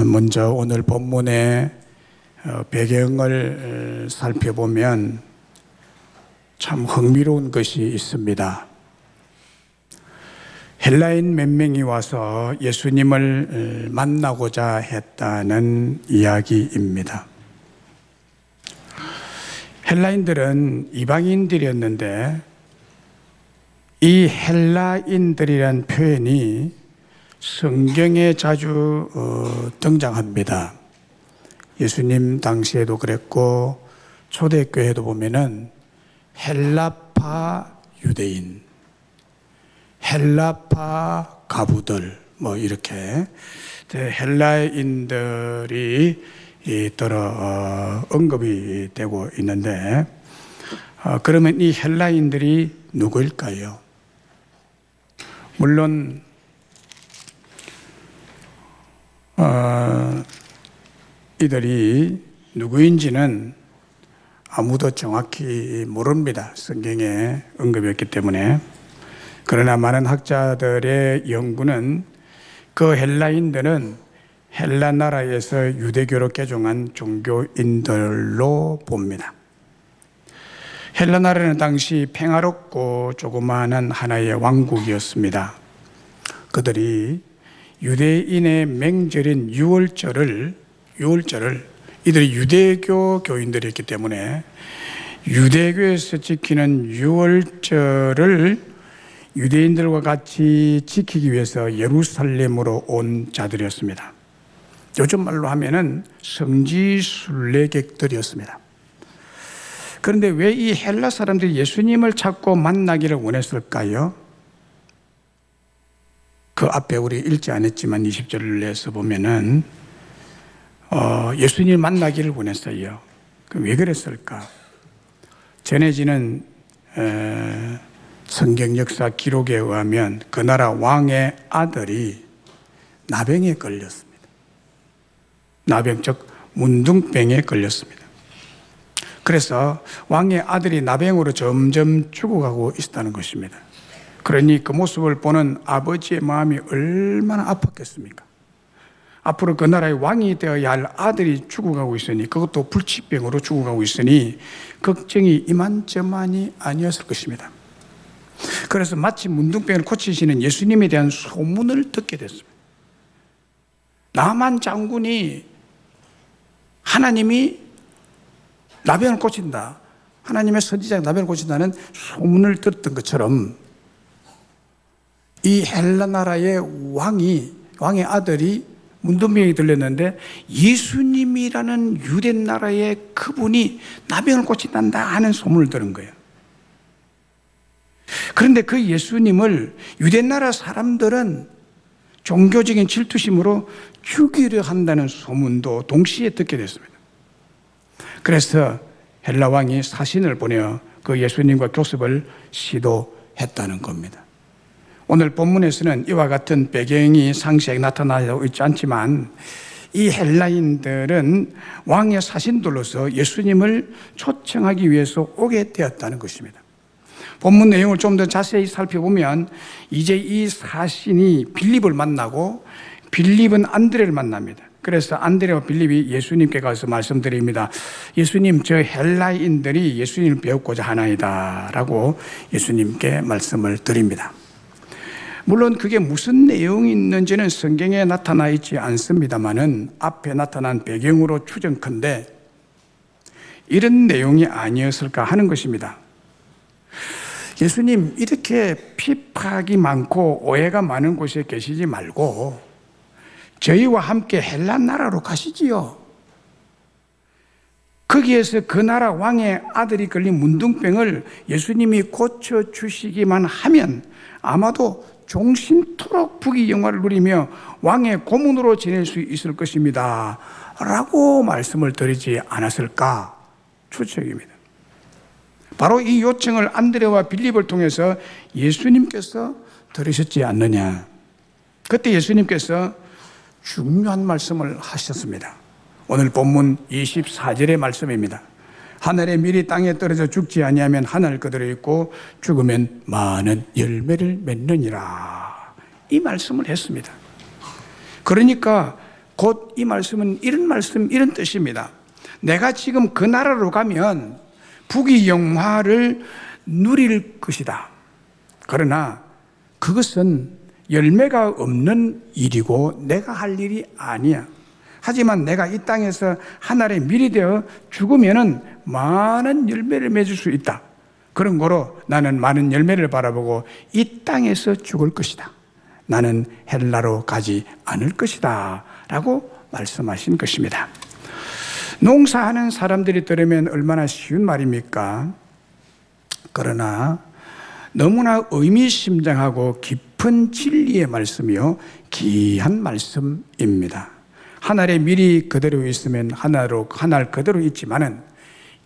먼저 오늘 본문의 배경을 살펴보면 참 흥미로운 것이 있습니다. 헬라인 몇 명이 와서 예수님을 만나고자 했다는 이야기입니다. 헬라인들은 이방인들이었는데 이 헬라인들이란 표현이 성경에 자주 등장합니다. 예수님 당시에도 그랬고 초대교회도 보면은 헬라파 유대인, 헬라파 가부들 이렇게 헬라인들이 언급이 되고 있는데 그러면 이 헬라인들이 누구일까요? 물론 이들이 누구인지는 아무도 정확히 모릅니다. 성경에 언급이 없기 때문에. 그러나 많은 학자들의 연구는 그 헬라인들은 헬라 나라에서 유대교로 개종한 종교인들로 봅니다. 헬라 나라는 당시 평화롭고 조그마한 하나의 왕국이었습니다. 그들이 유대인의 명절인 유월절을 이들이 유대교 교인들이었기 때문에 유대교에서 지키는 유월절을 유대인들과 같이 지키기 위해서 예루살렘으로 온 자들이었습니다. 요즘 말로 하면은 성지순례객들이었습니다. 그런데 왜 이 헬라 사람들이 예수님을 찾고 만나기를 원했을까요? 그 앞에 우리 읽지 않았지만 20절에서 보면은 예수님을 만나기를 원했어요. 왜 그랬을까? 전해지는 성경 역사 기록에 의하면 그 나라 왕의 아들이 나병에 걸렸습니다. 나병, 즉 문둥병에 걸렸습니다. 그래서 왕의 아들이 나병으로 점점 죽어가고 있었다는 것입니다. 그러니 그 모습을 보는 아버지의 마음이 얼마나 아팠겠습니까? 앞으로 그 나라의 왕이 되어야 할 아들이 죽어가고 있으니, 그것도 불치병으로 죽어가고 있으니 걱정이 이만저만이 아니었을 것입니다. 그래서 마치 문둥병을 고치시는 예수님에 대한 소문을 듣게 됐습니다. 나만 장군이 하나님이 나병을 고친다, 하나님의 선지자가 나병을 고친다는 소문을 들었던 것처럼 이 헬라 나라의 왕의 아들이 문둥병이 들렸는데 예수님이라는 유대 나라의 그분이 나병을 고친단다 하는 소문을 들은 거예요. 그런데 그 예수님을 유대 나라 사람들은 종교적인 질투심으로 죽이려 한다는 소문도 동시에 듣게 됐습니다. 그래서 헬라 왕이 사신을 보내어 그 예수님과 교섭을 시도했다는 겁니다. 오늘 본문에서는 이와 같은 배경이 상세하게 나타나고 있지 않지만 이 헬라인들은 왕의 사신들로서 예수님을 초청하기 위해서 오게 되었다는 것입니다. 본문 내용을 좀 더 자세히 살펴보면 이제 이 사신이 빌립을 만나고 빌립은 안드레를 만납니다. 그래서 안드레와 빌립이 예수님께 가서 말씀드립니다. 예수님, 저 헬라인들이 예수님을 배우고자 하나이다 라고 예수님께 말씀을 드립니다. 물론 그게 무슨 내용이 있는지는 성경에 나타나 있지 않습니다만은 앞에 나타난 배경으로 추정컨대 이런 내용이 아니었을까 하는 것입니다. 예수님, 이렇게 핍박이 많고 오해가 많은 곳에 계시지 말고 저희와 함께 헬라 나라로 가시지요. 거기에서 그 나라 왕의 아들이 걸린 문둥병을 예수님이 고쳐주시기만 하면 아마도 종신토록 부귀 영화를 누리며 왕의 고문으로 지낼 수 있을 것입니다 라고 말씀을 드리지 않았을까 추측입니다. 바로 이 요청을 안드레와 빌립을 통해서 예수님께서 들으셨지 않느냐. 그때 예수님께서 중요한 말씀을 하셨습니다. 오늘 본문 24절의 말씀입니다. 하늘의 밀이 땅에 떨어져 죽지 아니하면 하늘 그대로 있고 죽으면 많은 열매를 맺느니라. 이 말씀을 했습니다. 그러니까 곧 이 말씀은 이런 뜻입니다. 내가 지금 그 나라로 가면 부귀영화를 누릴 것이다. 그러나 그것은 열매가 없는 일이고 내가 할 일이 아니야. 하지만 내가 이 땅에서 하늘의 밀이 되어 죽으면은 많은 열매를 맺을 수 있다. 그런 거로 나는 많은 열매를 바라보고 이 땅에서 죽을 것이다. 나는 헬라로 가지 않을 것이다. 라고 말씀하신 것입니다. 농사하는 사람들이 들으면 얼마나 쉬운 말입니까? 그러나 너무나 의미심장하고 깊은 진리의 말씀이요, 귀한 말씀입니다. 하늘의 밀이 그대로 있으면 하늘 그대로 있지만은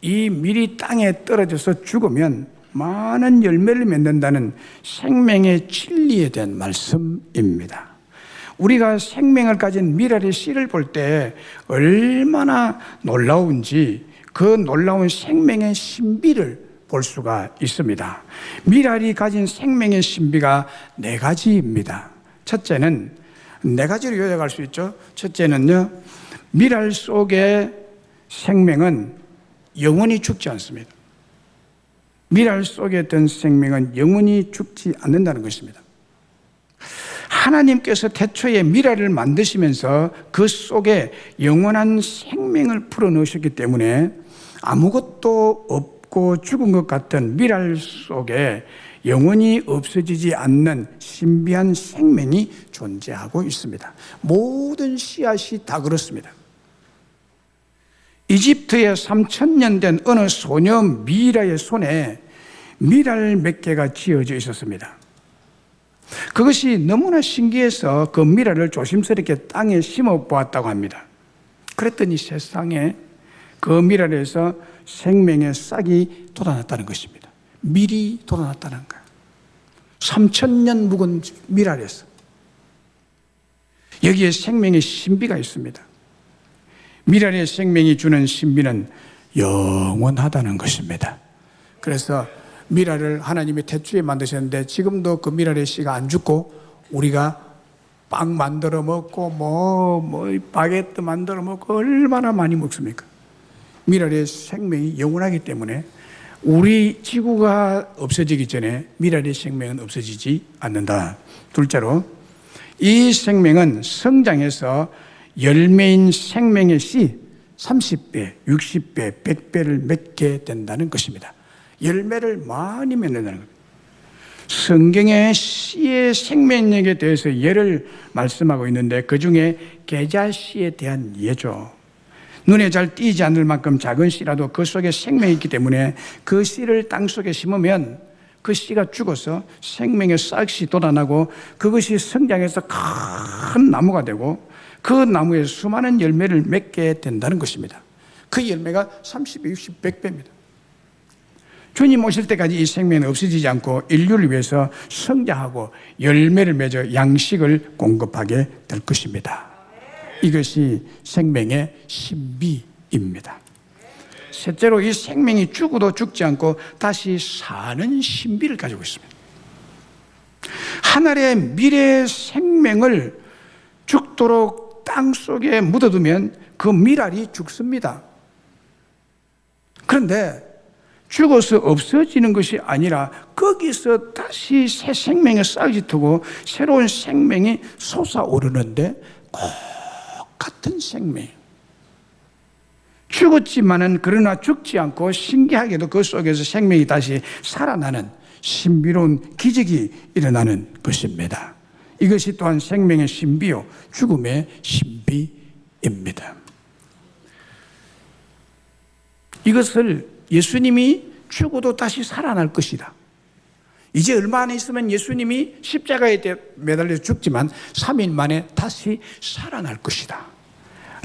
이 밀이 땅에 떨어져서 죽으면 많은 열매를 맺는다는 생명의 진리에 대한 말씀입니다. 우리가 생명을 가진 밀알의 씨를 볼 때 얼마나 놀라운지 그 놀라운 생명의 신비를 볼 수가 있습니다. 밀알이 가진 생명의 신비가 네 가지입니다. 첫째는 네 가지로 요약할 수 있죠. 첫째는요, 밀알 속의 생명은 영원히 죽지 않습니다. 밀알 속에 있던 생명은 영원히 죽지 않는다는 것입니다. 하나님께서 태초에 밀알을 만드시면서 그 속에 영원한 생명을 풀어넣으셨기 때문에 아무것도 없고 죽은 것 같은 밀알 속에 영원히 없어지지 않는 신비한 생명이 존재하고 있습니다. 모든 씨앗이 다 그렇습니다. 이집트에 3000년 된 어느 소녀 미라의 손에 밀알 몇 개가 쥐어져 있었습니다. 그것이 너무나 신기해서 그 밀알을 조심스럽게 땅에 심어 보았다고 합니다. 그랬더니 세상에 그 밀알에서 생명의 싹이 돋아났다는 것입니다. 밀이 돋아났다는 거예요. 3000년 묵은 밀알에서. 여기에 생명의 신비가 있습니다. 밀알의 생명이 주는 신비는 영원하다는 것입니다. 그래서 밀알을 하나님이 태초에 만드셨는데 지금도 그 밀알의 씨가 안 죽고 우리가 빵 만들어 먹고 바게트 만들어 먹고 얼마나 많이 먹습니까? 밀알의 생명이 영원하기 때문에 우리 지구가 없어지기 전에 밀알의 생명은 없어지지 않는다. 둘째로 이 생명은 성장해서 열매인 생명의 씨 30배, 60배, 100배를 맺게 된다는 것입니다. 열매를 많이 맺는다는 겁니다. 성경의 씨의 생명력에 대해서 예를 말씀하고 있는데 그 중에 계자씨에 대한 예죠. 눈에 잘 띄지 않을 만큼 작은 씨라도 그 속에 생명이 있기 때문에 그 씨를 땅 속에 심으면 그 씨가 죽어서 생명의 싹이 돋아나고 그것이 성장해서 큰 나무가 되고 그 나무에 수많은 열매를 맺게 된다는 것입니다. 그 열매가 30배, 60, 100배입니다. 주님 오실 때까지 이 생명은 없어지지 않고 인류를 위해서 성장하고 열매를 맺어 양식을 공급하게 될 것입니다. 이것이 생명의 신비입니다. 셋째로 이 생명이 죽어도 죽지 않고 다시 사는 신비를 가지고 있습니다. 하늘의 미래의 생명을 죽도록 땅 속에 묻어두면 그 밀알이 죽습니다. 그런데 죽어서 없어지는 것이 아니라 거기서 다시 새 생명의 싹이 트고 새로운 생명이 솟아오르는데 꼭 같은 생명. 죽었지만은 그러나 죽지 않고 신기하게도 그 속에서 생명이 다시 살아나는 신비로운 기적이 일어나는 것입니다. 이것이 또한 생명의 신비요 죽음의 신비입니다. 이것을 예수님이 죽어도 다시 살아날 것이다. 이제 얼마 안 있으면 예수님이 십자가에 매달려 죽지만 3일 만에 다시 살아날 것이다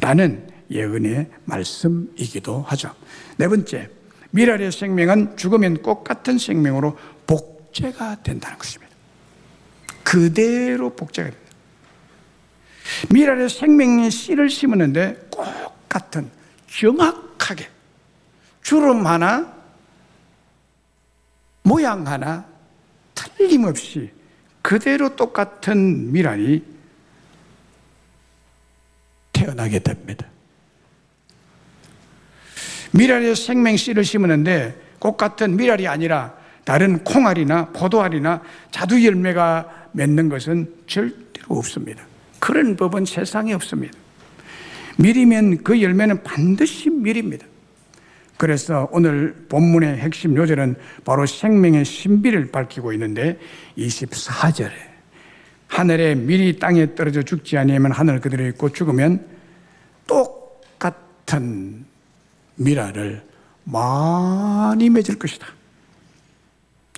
라는 예언의 말씀이기도 하죠. 네 번째, 밀알의 생명은 죽으면 꼭 같은 생명으로 복제가 된다는 것입니다. 그대로 복제가 됩니다. 밀알의 생명의 씨를 심었는데 꼭 같은 정확하게 주름 하나, 모양 하나 틀림없이 그대로 똑같은 밀알이 나게 됩니다. 미랄에 생명씨를 심었는데 꽃 같은 미랄이 아니라 다른 콩알이나 포도알이나 자두 열매가 맺는 것은 절대로 없습니다. 그런 법은 세상에 없습니다. 밀이면 그 열매는 반드시 밀입니다. 그래서 오늘 본문의 핵심 요절은 바로 생명의 신비를 밝히고 있는데 24절에 하늘에 밀이 땅에 떨어져 죽지 아니하면 하늘 그대로 있고 죽으면 똑같은 밀알을 많이 맺을 것이다.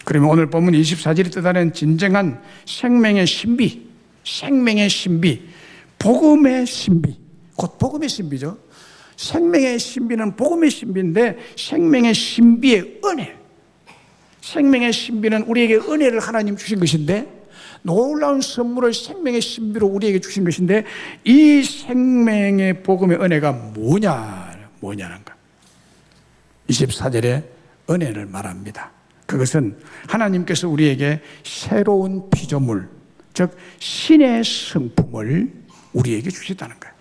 그러면 오늘 본문 24절이 뜻하는 진정한 생명의 신비, 생명의 신비, 복음의 신비, 곧 복음의 신비죠. 생명의 신비는 복음의 신비인데 생명의 신비의 은혜, 생명의 신비는 우리에게 은혜를 하나님 주신 것인데 놀라운 선물을 생명의 신비로 우리에게 주신 것인데 이 생명의 복음의 은혜가 뭐냐는 것. 24절에 은혜를 말합니다. 그것은 하나님께서 우리에게 새로운 피조물, 즉 신의 성품을 우리에게 주셨다는 거예요.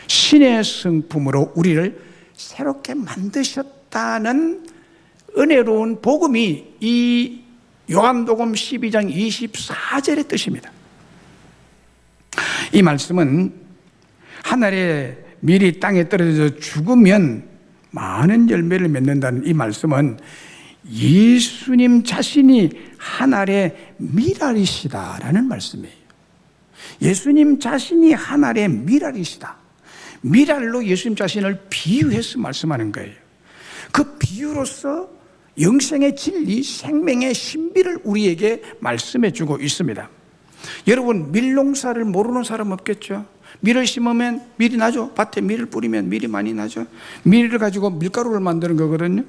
신의 성품으로 우리를 새롭게 만드셨다는 은혜로운 복음이 이 요한복음 12장 24절의 뜻입니다. 이 말씀은 하늘에 밀이 땅에 떨어져 죽으면 많은 열매를 맺는다는 이 말씀은 예수님 자신이 하늘의 밀알이시다라는 말씀이에요. 예수님 자신이 하늘의 밀알이시다. 밀알로 예수님 자신을 비유해서 말씀하는 거예요. 그 비유로서 영생의 진리, 생명의 신비를 우리에게 말씀해 주고 있습니다. 여러분, 밀농사를 모르는 사람 없겠죠? 밀을 심으면 밀이 나죠. 밭에 밀을 뿌리면 밀이 많이 나죠. 밀을 가지고 밀가루를 만드는 거거든요.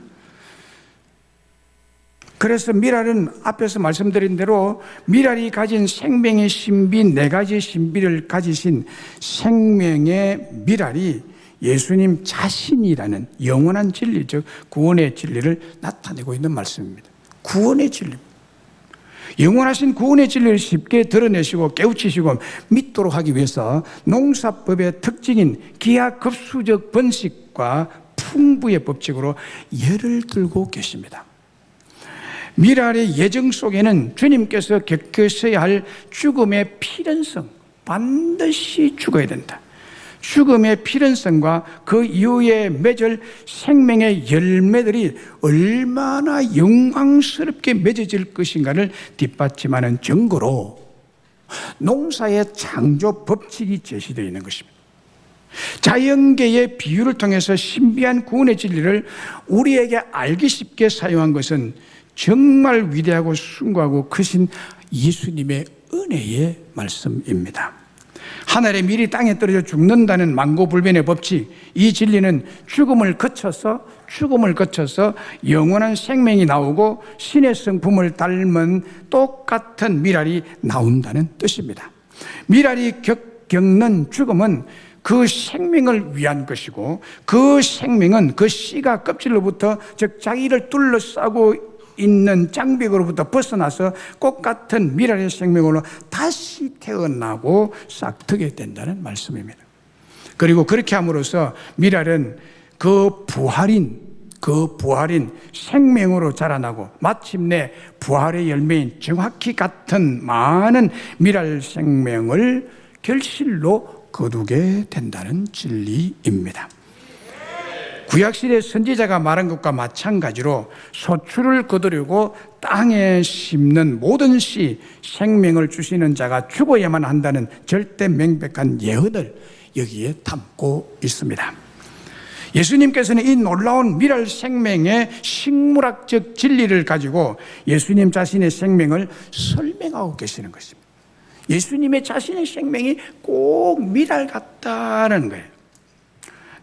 그래서 밀알은 앞에서 말씀드린 대로 밀알이 가진 생명의 신비, 네 가지 신비를 가지신 생명의 밀알이 예수님 자신이라는 영원한 진리, 즉 구원의 진리를 나타내고 있는 말씀입니다. 구원의 진리, 영원하신 구원의 진리를 쉽게 드러내시고 깨우치시고 믿도록 하기 위해서 농사법의 특징인 기하급수적 번식과 풍부의 법칙으로 예를 들고 계십니다. 밀알의 예정 속에는 주님께서 겪으셔야 할 죽음의 필연성, 반드시 죽어야 된다. 죽음의 필연성과 그 이후에 맺을 생명의 열매들이 얼마나 영광스럽게 맺어질 것인가를 뒷받침하는 증거로 농사의 창조 법칙이 제시되어 있는 것입니다. 자연계의 비유를 통해서 신비한 구원의 진리를 우리에게 알기 쉽게 사용한 것은 정말 위대하고 숭고하고 크신 예수님의 은혜의 말씀입니다. 하늘의 밀이 땅에 떨어져 죽는다는 만고불변의 법칙, 이 진리는 죽음을 거쳐서 영원한 생명이 나오고 신의 성품을 닮은 똑같은 밀알이 나온다는 뜻입니다. 밀알이 겪는 죽음은 그 생명을 위한 것이고 그 생명은 그 씨가 껍질로부터, 즉 자기를 둘러싸고 있는 장벽으로부터 벗어나서 꽃 같은 밀알의 생명으로 다시 태어나고 싹트게 된다는 말씀입니다. 그리고 그렇게 함으로써 밀알은 그 부활인 생명으로 자라나고 마침내 부활의 열매인 정확히 같은 많은 밀알 생명을 결실로 거두게 된다는 진리입니다. 구약시대 선지자가 말한 것과 마찬가지로 소출을 거두려고 땅에 심는 모든 씨, 생명을 주시는 자가 죽어야만 한다는 절대 명백한 예언을 여기에 담고 있습니다. 예수님께서는 이 놀라운 밀알 생명의 식물학적 진리를 가지고 예수님 자신의 생명을 설명하고 계시는 것입니다. 예수님의 자신의 생명이 꼭 밀알 같다는 거예요.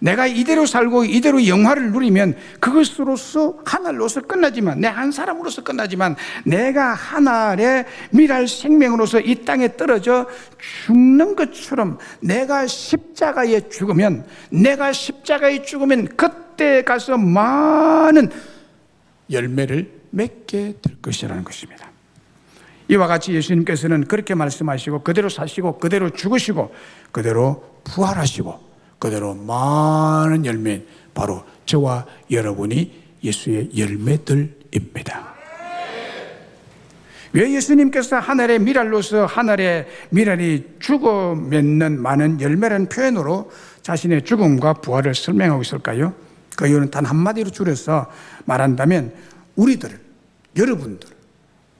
내가 이대로 살고 이대로 영화를 누리면 그것으로서 하늘로서 끝나지만, 내 한 사람으로서 끝나지만, 내가 하늘의 밀알 생명으로서 이 땅에 떨어져 죽는 것처럼 내가 십자가에 죽으면 그때 가서 많은 열매를 맺게 될 것이라는 것입니다. 이와 같이 예수님께서는 그렇게 말씀하시고 그대로 사시고 그대로 죽으시고 그대로 부활하시고 그대로 많은 열매, 바로 저와 여러분이 예수의 열매들입니다. 왜 예수님께서 하늘의 미랄로서 하늘의 미랄이 죽어 맺는 많은 열매라는 표현으로 자신의 죽음과 부활을 설명하고 있을까요? 그 이유는 단 한마디로 줄여서 말한다면 우리들, 여러분들,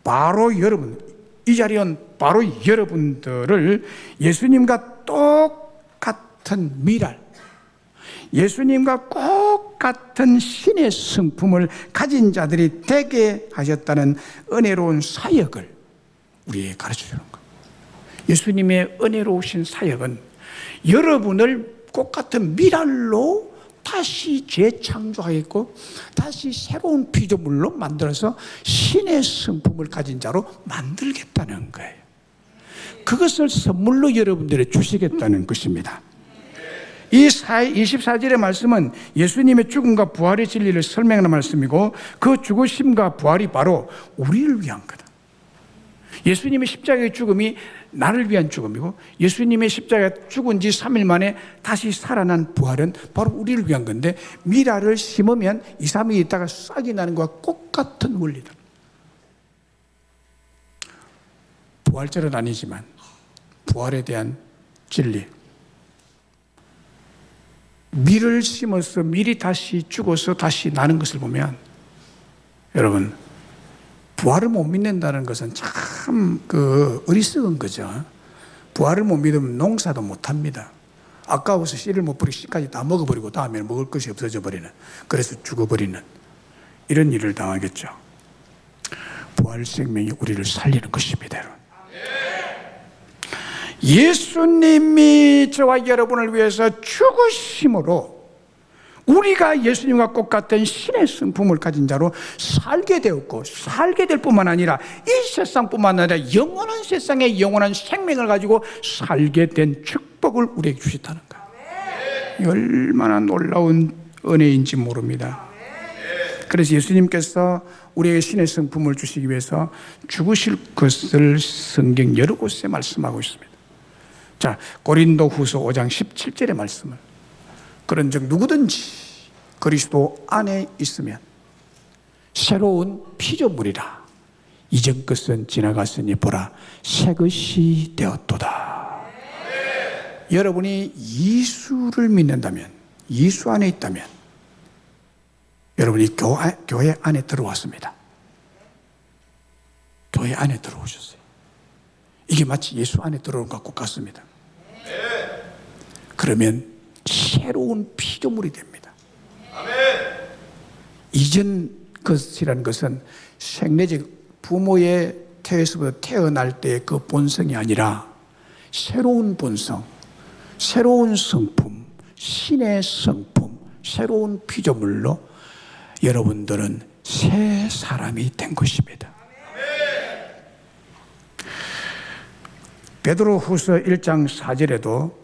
바로 여러분, 이 자리에 온 바로 여러분들을 예수님과 똑같은 미랄, 예수님과 똑같은 신의 성품을 가진 자들이 되게 하셨다는 은혜로운 사역을 우리에게 가르쳐주는 거예요. 예수님의 은혜로우신 사역은 여러분을 똑같은 미랄로 다시 재창조하겠고 다시 새로운 피조물로 만들어서 신의 성품을 가진 자로 만들겠다는 거예요. 그것을 선물로 여러분들에게 주시겠다는 것입니다. 이 24절의 말씀은 예수님의 죽음과 부활의 진리를 설명하는 말씀이고 그 죽으심과 부활이 바로 우리를 위한 거다. 예수님의 십자가의 죽음이 나를 위한 죽음이고 예수님의 십자가에 죽은 지 3일 만에 다시 살아난 부활은 바로 우리를 위한 건데 미랄을 심으면 2, 3일 있다가 싹이 나는 것과 똑같은 원리다. 부활절은 아니지만 부활에 대한 진리, 밀을 심어서 밀이 다시 죽어서 다시 나는 것을 보면 여러분 부활을 못 믿는다는 것은 참 어리석은 거죠. 부활을 못 믿으면 농사도 못 합니다. 아까워서 씨를 못 버리고 씨까지 다 먹어버리고 다음에는 먹을 것이 없어져 버리는, 그래서 죽어버리는 이런 일을 당하겠죠. 부활 생명이 우리를 살리는 것입니다. 여러분. 예수님이 저와 여러분을 위해서 죽으심으로 우리가 예수님과 똑같은 신의 성품을 가진 자로 살게 되었고 살게 될 뿐만 아니라 이 세상뿐만 아니라 영원한 세상에 영원한 생명을 가지고 살게 된 축복을 우리에게 주셨다는 거예요. 얼마나 놀라운 은혜인지 모릅니다. 그래서 예수님께서 우리에게 신의 성품을 주시기 위해서 죽으실 것을 성경 여러 곳에 말씀하고 있습니다. 자, 고린도후서 5장 17절의 말씀을, 그런즉 누구든지 그리스도 안에 있으면 새로운 피조물이라, 이전 것은 지나갔으니 보라 새 것이 되었도다. 여러분이 예수를 믿는다면, 예수 안에 있다면 여러분이 교회 안에 들어왔습니다. 교회 안에 들어오셨어요. 이게 마치 예수 안에 들어온 것과 같습니다. 그러면 새로운 피조물이 됩니다. 이전 것이라는 것은 생내적 부모의 태에서부터 태어날 때의 그 본성이 아니라 새로운 본성, 새로운 성품, 신의 성품, 새로운 피조물로 여러분들은 새 사람이 된 것입니다. 베드로후서 1장 4절에도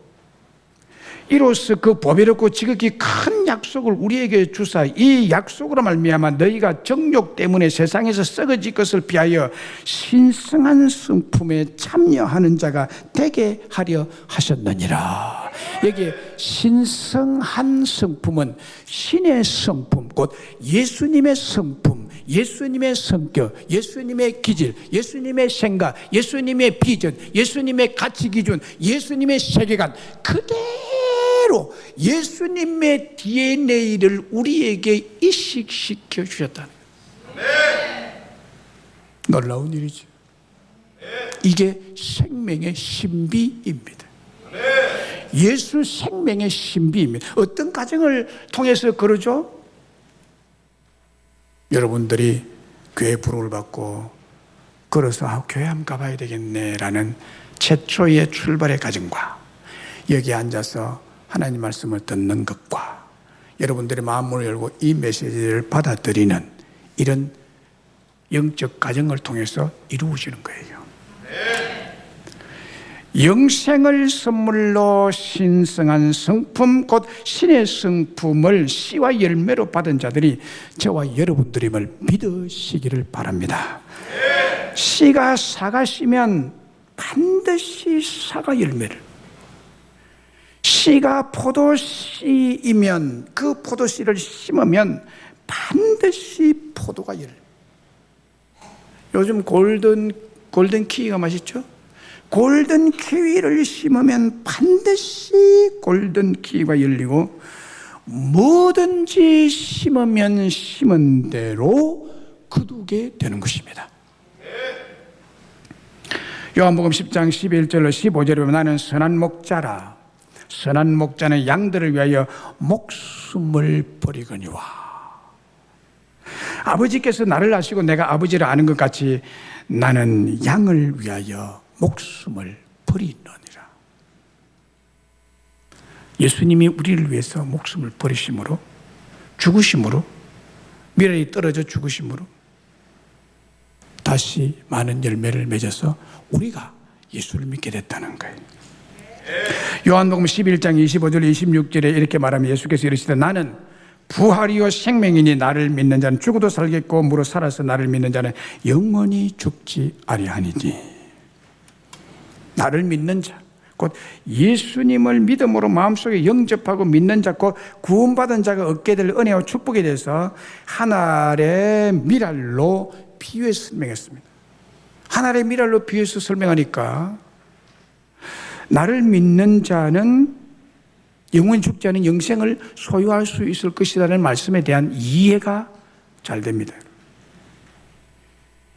이로써 그 보배롭고 지극히 큰 약속을 우리에게 주사 이 약속으로 말미암아 너희가 정욕 때문에 세상에서 썩어질 것을 피하여 신성한 성품에 참여하는 자가 되게 하려 하셨느니라. 여기 신성한 성품은 신의 성품, 곧 예수님의 성품, 예수님의 성격, 예수님의 기질, 예수님의 생각, 예수님의 비전, 예수님의 가치 기준, 예수님의 세계관 그대로 예수님의 DNA를 우리에게 이식시켜 주셨다는 거예요. 놀라운 일이죠. 이게 생명의 신비입니다. 예수 생명의 신비입니다. 어떤 과정을 통해서 그러죠? 여러분들이 교회 부름을 받고 걸어서 교회 한번 가봐야 되겠네라는 최초의 출발의 과정과 여기 앉아서 하나님 말씀을 듣는 것과 여러분들의 마음을 열고 이 메시지를 받아들이는 이런 영적 과정을 통해서 이루어지는 거예요. 영생을 선물로 신성한 성품, 곧 신의 성품을 씨와 열매로 받은 자들이 저와 여러분들임을 믿으시기를 바랍니다. 씨가 사과 씨면 반드시 사과 열매를, 씨가 포도씨이면 그 포도씨를 심으면 반드시 포도가 열매. 요즘 골든 키위가 맛있죠? 골든 키위를 심으면 반드시 골든 키위가 열리고, 뭐든지 심으면 심은 대로 거두게 되는 것입니다. 요한복음 10장 11절로 15절에 보면 나는 선한 목자라. 선한 목자는 양들을 위하여 목숨을 버리거니와. 아버지께서 나를 아시고 내가 아버지를 아는 것 같이 나는 양을 위하여 목숨을 버리노니라. 예수님이 우리를 위해서 목숨을 버리심으로, 죽으심으로, 미련이 떨어져 죽으심으로 다시 많은 열매를 맺어서 우리가 예수를 믿게 됐다는 거예요. 요한복음 11장 25절 26절에 이렇게 말하면 예수께서 이르시되 나는 부활이요 생명이니 나를 믿는 자는 죽어도 살겠고 무릇 살아서 나를 믿는 자는 영원히 죽지 아니하니니. 나를 믿는 자, 곧 예수님을 믿음으로 마음속에 영접하고 믿는 자, 곧 구원받은 자가 얻게 될 은혜와 축복에 대해서 한 알의 미랄로 비유해서 설명했습니다. 한 알의 미랄로 비유해서 설명하니까 나를 믿는 자는 영원히 죽지 않은 영생을 소유할 수 있을 것이라는 말씀에 대한 이해가 잘 됩니다.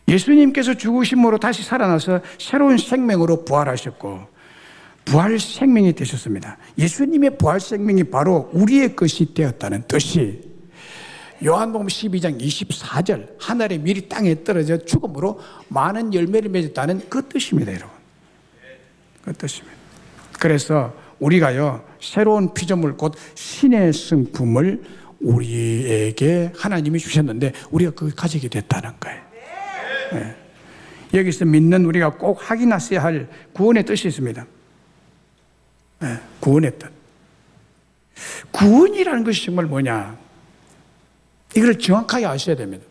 예수님께서 죽으심으로 다시 살아나서 새로운 생명으로 부활하셨고 부활 생명이 되셨습니다. 예수님의 부활 생명이 바로 우리의 것이 되었다는 뜻이 요한복음 12장 24절 하늘의 밀이 땅에 떨어져 죽음으로 많은 열매를 맺었다는 그 뜻입니다, 여러분. 그 뜻입니다. 그래서 우리가요 새로운 피조물 곧 신의 성품을 우리에게 하나님이 주셨는데 우리가 그걸 가지게 됐다는 거예요. 네. 여기서 믿는 우리가 꼭 확인하셔야 할 구원의 뜻이 있습니다. 네. 구원의 뜻. 구원이라는 것이 정말 뭐냐? 이걸 정확하게 아셔야 됩니다.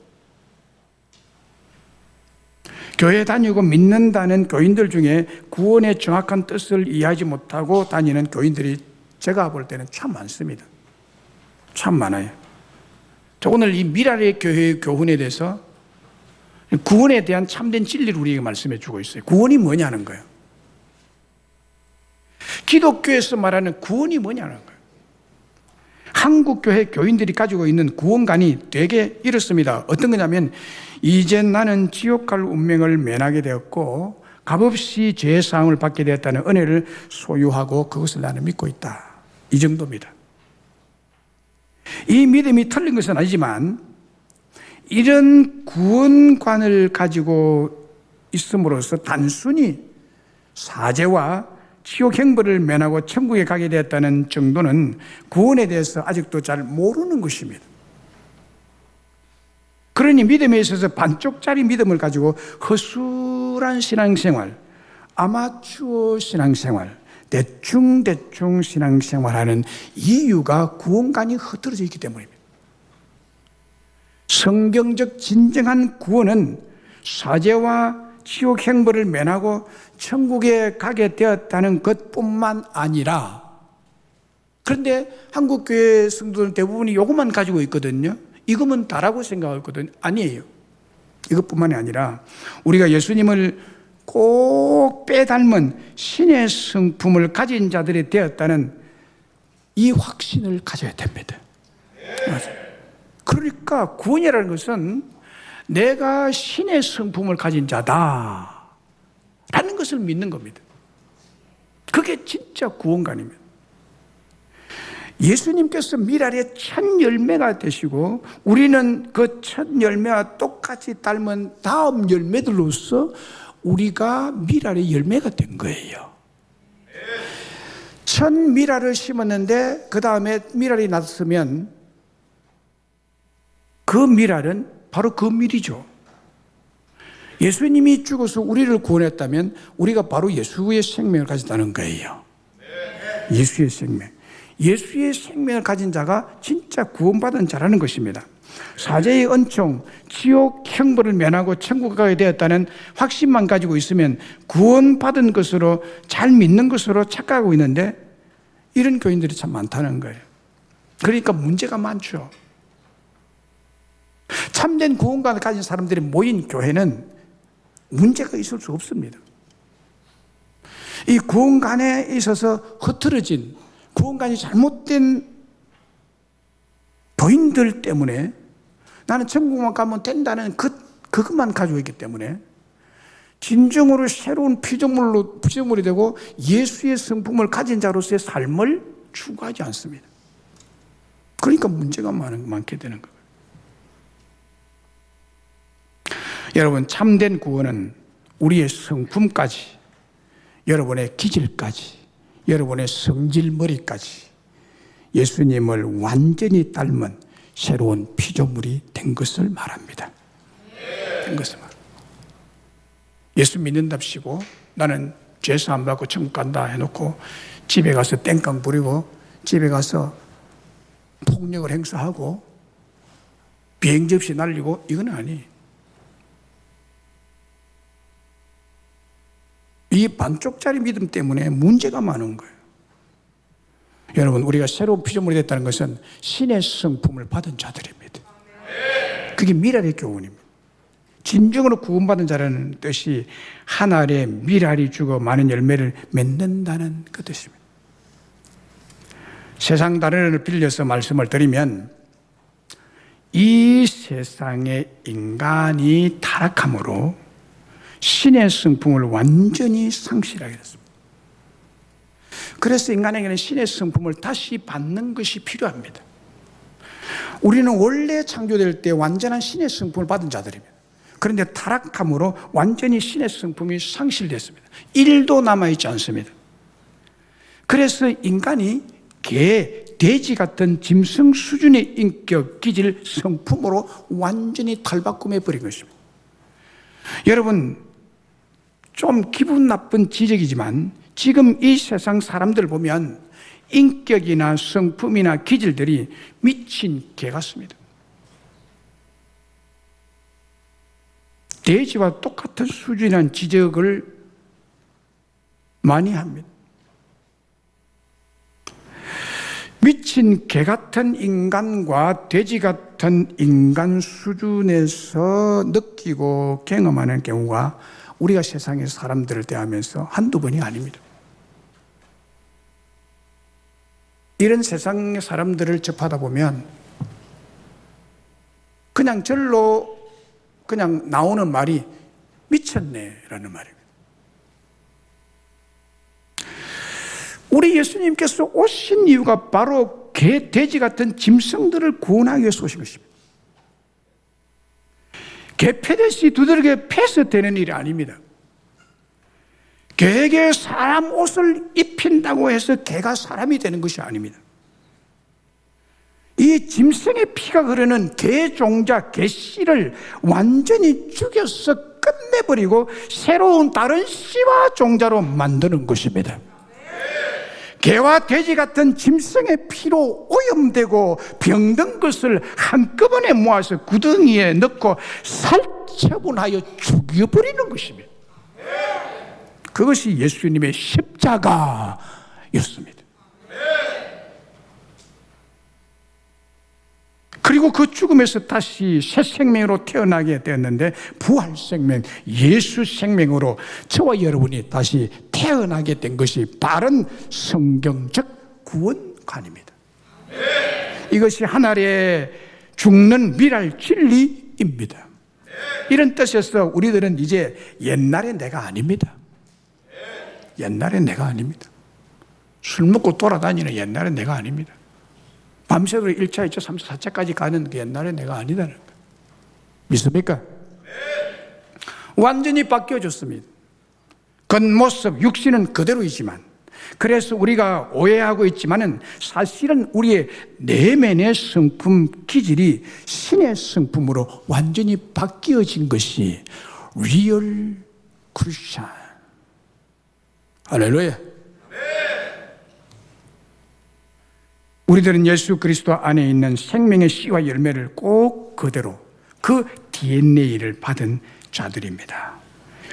교회 다니고 믿는다는 교인들 중에 구원의 정확한 뜻을 이해하지 못하고 다니는 교인들이 제가 볼 때는 참 많습니다. 참 많아요. 자, 오늘 이 미랄의 교회의 교훈에 대해서 구원에 대한 참된 진리를 우리에게 말씀해 주고 있어요. 구원이 뭐냐는 거예요. 기독교에서 말하는 구원이 뭐냐는 거예요. 한국 교회 교인들이 가지고 있는 구원관이 되게 이렇습니다. 어떤 거냐면 이제 나는 지옥 갈 운명을 면하게 되었고 값없이 죄의 사함을 받게 되었다는 은혜를 소유하고 그것을 나는 믿고 있다. 이 정도입니다. 이 믿음이 틀린 것은 아니지만 이런 구원관을 가지고 있음으로써 단순히 사죄와 지옥 형벌을 면하고 천국에 가게 되었다는 정도는 구원에 대해서 아직도 잘 모르는 것입니다. 그러니 믿음에 있어서 반쪽짜리 믿음을 가지고 허술한 신앙생활, 아마추어 신앙생활, 대충 신앙생활하는 이유가 구원관이 흐트러져 있기 때문입니다. 성경적 진정한 구원은 사죄와 지옥 형벌을 면하고 천국에 가게 되었다는 것뿐만 아니라, 그런데 한국교회 성도들 대부분이 이것만 가지고 있거든요. 이거면 다라고 생각하거든요. 아니에요. 이것뿐만이 아니라 우리가 예수님을 꼭 빼닮은 신의 성품을 가진 자들이 되었다는 이 확신을 가져야 됩니다. 맞아요. 그러니까 구원이라는 것은 내가 신의 성품을 가진 자다 라는 것을 믿는 겁니다. 그게 진짜 구원관입니다. 예수님께서 미랄의 첫 열매가 되시고 우리는 그 첫 열매와 똑같이 닮은 다음 열매들로서 우리가 미랄의 열매가 된 거예요. 첫 미랄을 심었는데 그 다음에 미랄이 났으면 그 미랄은 바로 그 밀이죠. 예수님이 죽어서 우리를 구원했다면 우리가 바로 예수의 생명을 가졌다는 거예요. 예수의 생명. 예수의 생명을 가진 자가 진짜 구원받은 자라는 것입니다. 사제의 은총, 지옥 형벌을 면하고 천국 가게 되었다는 확신만 가지고 있으면 구원받은 것으로 잘 믿는 것으로 착각하고 있는데 이런 교인들이 참 많다는 거예요. 그러니까 문제가 많죠. 참된 구원관을 가진 사람들이 모인 교회는 문제가 있을 수 없습니다. 이 구원관에 있어서 흐트러진, 구원관이 잘못된 교인들 때문에 나는 천국만 가면 된다는 그것만 가지고 있기 때문에 진정으로 새로운 피조물이 되고 예수의 성품을 가진 자로서의 삶을 추구하지 않습니다. 그러니까 문제가 많게 되는 거예요. 여러분, 참된 구원은 우리의 성품까지, 여러분의 기질까지, 여러분의 성질머리까지 예수님을 완전히 닮은 새로운 피조물이 된 것을 말합니다. 된 것을 말합니다. 예수 믿는답시고 나는 죄사 안 받고 천국 간다 해놓고 집에 가서 땡깡 부리고 집에 가서 폭력을 행사하고 비행접시 날리고 이건 아니에요. 이 반쪽짜리 믿음 때문에 문제가 많은 거예요. 여러분, 우리가 새로운 피조물이 됐다는 것은 신의 성품을 받은 자들입니다. 그게 미랄의 교훈입니다. 진정으로 구원받은 자라는 뜻이 한 알에 미랄이 죽어 많은 열매를 맺는다는 그 뜻입니다. 세상 단어를 빌려서 말씀을 드리면 이 세상의 인간이 타락함으로 신의 성품을 완전히 상실하게 됐습니다. 그래서 인간에게는 신의 성품을 다시 받는 것이 필요합니다. 우리는 원래 창조될 때 완전한 신의 성품을 받은 자들입니다. 그런데 타락함으로 완전히 신의 성품이 상실됐습니다. 1도 남아있지 않습니다. 그래서 인간이 개, 돼지 같은 짐승 수준의 인격, 기질, 성품으로 완전히 탈바꿈해버린 것입니다. 여러분, 좀 기분 나쁜 지적이지만 지금 이 세상 사람들 보면 인격이나 성품이나 기질들이 미친 개 같습니다. 돼지와 똑같은 수준이라는 지적을 많이 합니다. 미친 개 같은 인간과 돼지 같은 인간 수준에서 느끼고 경험하는 경우가 우리가 세상의 사람들을 대하면서 한두 번이 아닙니다. 이런 세상의 사람들을 접하다 보면 그냥 절로 그냥 나오는 말이 미쳤네라는 말입니다. 우리 예수님께서 오신 이유가 바로 개, 돼지 같은 짐승들을 구원하기 위해서 오신 것입니다. 개 패듯이 두들겨 패서 되는 일이 아닙니다. 개에게 사람 옷을 입힌다고 해서 개가 사람이 되는 것이 아닙니다. 이 짐승의 피가 흐르는 개 종자, 개 씨를 완전히 죽여서 끝내버리고 새로운 다른 씨와 종자로 만드는 것입니다. 개와 돼지 같은 짐승의 피로 오염되고 병든 것을 한꺼번에 모아서 구덩이에 넣고 살처분하여 죽여버리는 것입니다. 그것이 예수님의 십자가였습니다. 그리고 그 죽음에서 다시 새 생명으로 태어나게 되었는데 부활 생명, 예수 생명으로 저와 여러분이 다시 태어나게 된 것이 바른 성경적 구원관입니다. 이것이 하나의 죽는 미랄 진리입니다. 이런 뜻에서 우리들은 이제 옛날의 내가 아닙니다. 옛날의 내가 아닙니다. 술 먹고 돌아다니는 옛날의 내가 아닙니다. 밤새도록 1차, 2차, 3차, 4차까지 가는 그 옛날의 내가 아니다는 거예요. 믿습니까? 완전히 바뀌어졌습니다. 겉모습, 육신은 그대로이지만, 그래서 우리가 오해하고 있지만은 사실은 우리의 내면의 성품, 기질이 신의 성품으로 완전히 바뀌어진 것이 리얼 크리스찬. 할렐루야. 우리들은 예수 그리스도 안에 있는 생명의 씨와 열매를 꼭 그대로 그 DNA를 받은 자들입니다.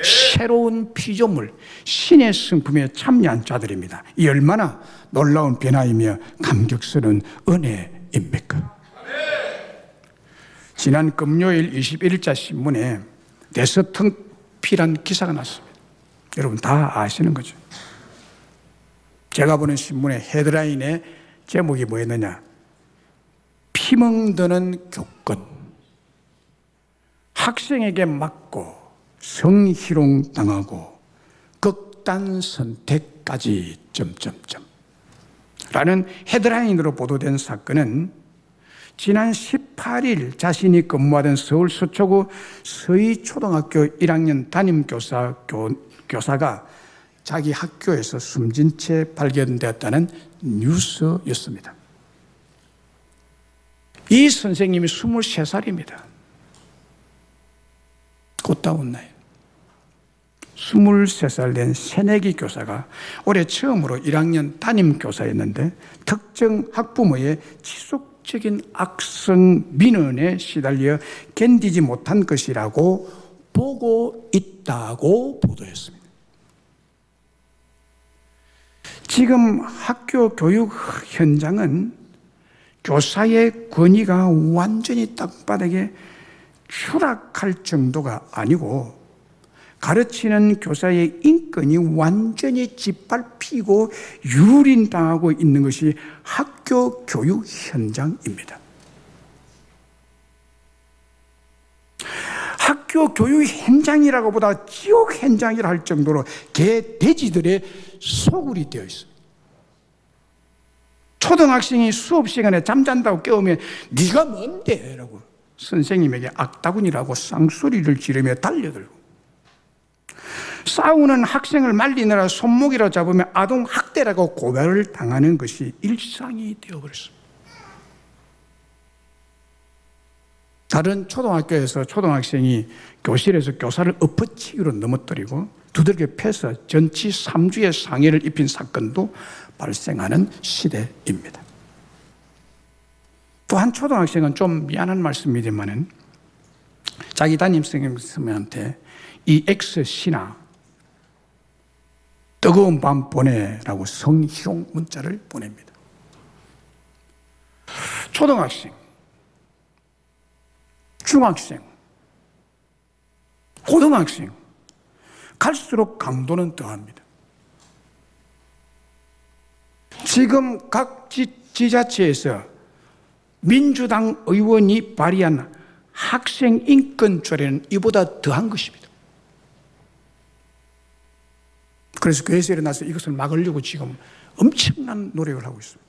새로운 피조물, 신의 성품에 참여한 자들입니다. 이 얼마나 놀라운 변화이며 감격스러운 은혜입니까? 지난 금요일 21일자 신문에 데스턴피란 기사가 났습니다. 여러분 다 아시는 거죠. 제가 보는 신문의 헤드라인의 제목이 뭐였느냐? 피멍드는 교권, 학생에게 맞고 성희롱 당하고 극단 선택까지 라는 헤드라인으로 보도된 사건은 지난 18일 자신이 근무하던 서울 서초구 서희초등학교 1학년 교사가 자기 학교에서 숨진 채 발견되었다는 뉴스였습니다. 이 선생님이 23살입니다. 꽃다운 나이. 23살 된 새내기 교사가 올해 처음으로 1학년 담임 교사였는데 특정 학부모의 지속적인 악성 민원에 시달려 견디지 못한 것이라고 보고 있다고 보도했습니다. 지금 학교 교육 현장은 교사의 권위가 완전히 땅바닥에 추락할 정도가 아니고 가르치는 교사의 인권이 완전히 짓밟히고 유린당하고 있는 것이 학교 교육 현장입니다. 학교 교육 현장이라고 보다 지옥 현장이라 할 정도로 개돼지들의 소굴이 되어 있습니다. 초등학생이 수업 시간에 잠잔다고 깨우면 네가 뭔데? 라고 선생님에게 악다군이라고 쌍소리를 지르며 달려들고, 싸우는 학생을 말리느라 손목이라 잡으면 아동학대라고 고발을 당하는 것이 일상이 되어버렸습니다. 다른 초등학교에서 초등학생이 교실에서 교사를 엎어치기로 넘어뜨리고 두들겨 패서 전치 3주의 상해를 입힌 사건도 발생하는 시대입니다. 또 한 초등학생은 좀 미안한 말씀이지만은 자기 담임 선생님한테 이 X씨나 뜨거운 밤 보내라고 성희롱 문자를 보냅니다. 초등학생, 중학생, 고등학생, 갈수록 강도는 더합니다. 지금 각 지자체에서 민주당 의원이 발의한 학생 인권조례는 이보다 더한 것입니다. 그래서 교회에서 일어나서 이것을 막으려고 지금 엄청난 노력을 하고 있습니다.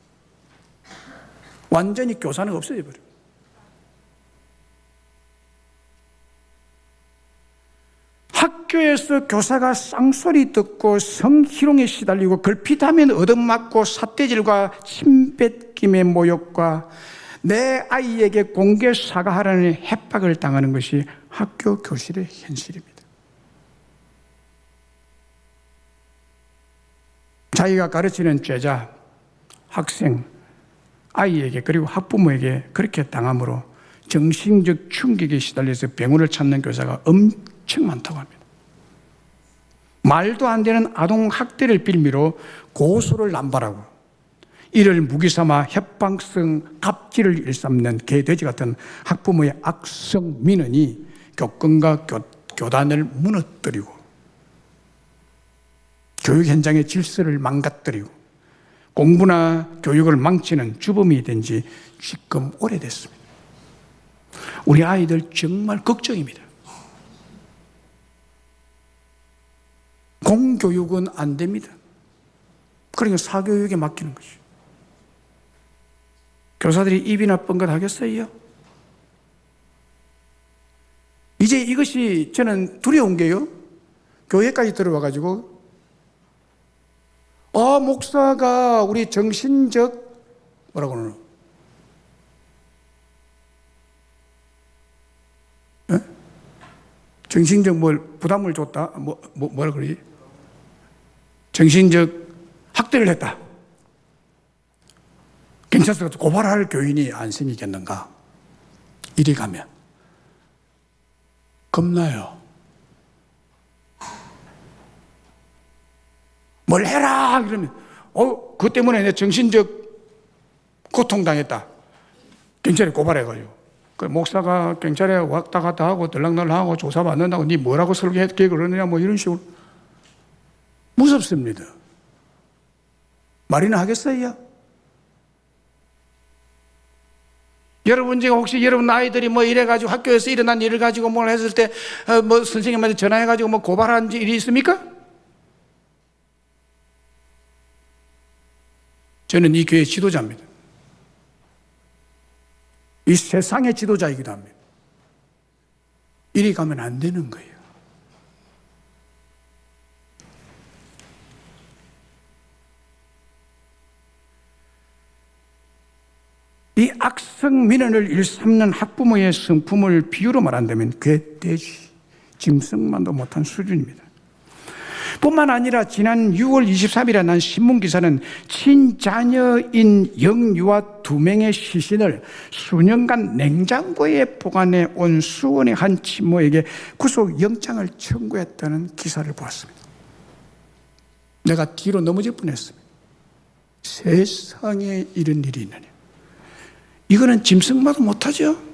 완전히 교사는 없어져 버려요. 학교에서 교사가 쌍소리 듣고 성희롱에 시달리고 걸핏하면 얻어맞고 삿대질과 침뱉김의 모욕과 내 아이에게 공개 사과하라는 협박을 당하는 것이 학교 교실의 현실입니다. 자기가 가르치는 제자, 학생, 아이에게 그리고 학부모에게 그렇게 당함으로 정신적 충격에 시달려서 병원을 찾는 교사가 엄청 많다고 합니다. 말도 안 되는 아동학대를 빌미로 고소를 남발하고 이를 무기삼아 협박성 갑질을 일삼는 개돼지 같은 학부모의 악성 민원이 교권과 교단을 무너뜨리고 교육 현장의 질서를 망가뜨리고 공부나 교육을 망치는 주범이 된 지 지금 오래됐습니다. 우리 아이들 정말 걱정입니다. 공교육은 안 됩니다. 그러니까 사교육에 맡기는 것이죠. 교사들이 입이나 뻥긋 하겠어요? 이제 이것이 저는 두려운 게요. 교회까지 들어와가지고 목사가 우리 정신적 뭐라고 그러나? 정신적 부담을 줬다? 뭐라 그러지? 정신적 학대를 했다. 경찰서 고발할 교인이 안 생기겠는가? 이리 가면 겁나요. 뭘 해라 이러면 그것 때문에 내 정신적 고통당했다. 경찰에 고발해가지고 그 목사가 경찰에 왔다 갔다 하고 들락날락하고 조사받는다고 니 뭐라고 설계했게 그러느냐 뭐 이런 식으로 무섭습니다. 말이나 하겠어요? 여러분 중에 혹시 여러분 아이들이 뭐 이래가지고 학교에서 일어난 일을 가지고 뭘 했을 때 뭐 선생님한테 전화해가지고 뭐 고발한 일이 있습니까? 저는 이 교회 지도자입니다. 이 세상의 지도자이기도 합니다. 이리 가면 안 되는 거예요. 이 악성 민원을 일삼는 학부모의 성품을 비유로 말한다면 괴돼지, 짐승만도 못한 수준입니다. 뿐만 아니라 지난 6월 23일에 난 신문기사는 친자녀인 영유아 2명의 시신을 수년간 냉장고에 보관해 온 수원의 한 친모에게 구속영장을 청구했다는 기사를 보았습니다. 내가 뒤로 넘어질 뻔했습니다. 세상에 이런 일이 있느냐. 이거는 짐승마도 못하죠.